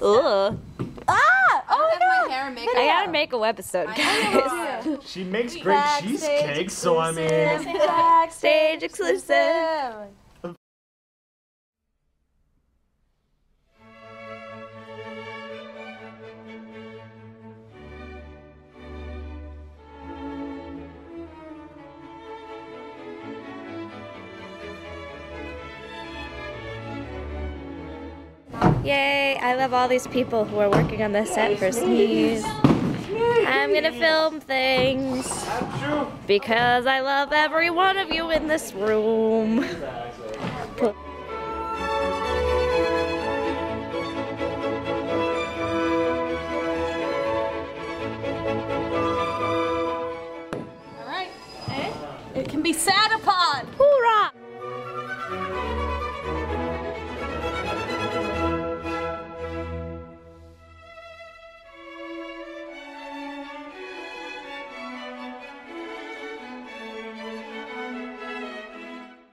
Ugh. Ah! Oh my God! My hair and makeup. I gotta make a webisode, guys. She makes great cheesecakes, so I mean. Backstage exclusive. Yay, I love all these people who are working on this set for Sneeze. I'm gonna film things because I love every one of you in this room. Alright. It can be sat upon. Hoorah!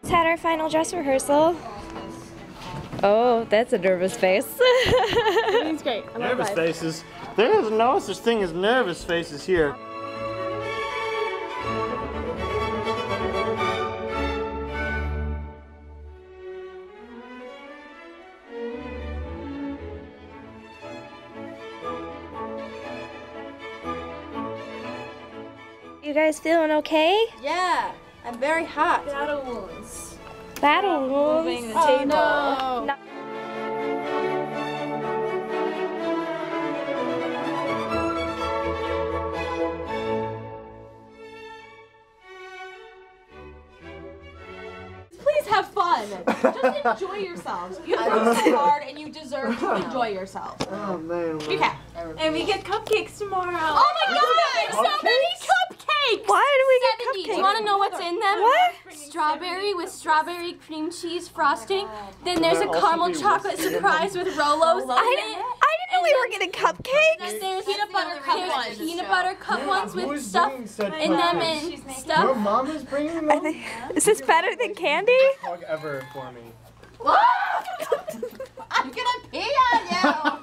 Had our final dress rehearsal. Oh, that's a nervous face. It's great. I love Nervous it. faces. There is no such thing as nervous faces here. You guys feeling okay? Yeah, I'm very hot. Battle wounds. Battle wounds. Moving the table. No. Please have fun. Just enjoy yourselves. You worked so hard and you deserve to enjoy yourself. Oh man. Okay. And we get cupcakes tomorrow. Oh my God! So many cupcakes! Why do we get 70. cupcakes? Do you want to know what's in them? What? Strawberry with strawberry cream cheese frosting. Then there's a caramel chocolate surprise with Rolos in it. I didn't know we were getting cupcakes. There's Peanut butter cup ones. peanut butter cup ones with Who's stuff bringing such in them cupcakes? and Your stuff. mom is bringing I them? think, is this better than candy? Talk ever for me. I'm gonna pee on you!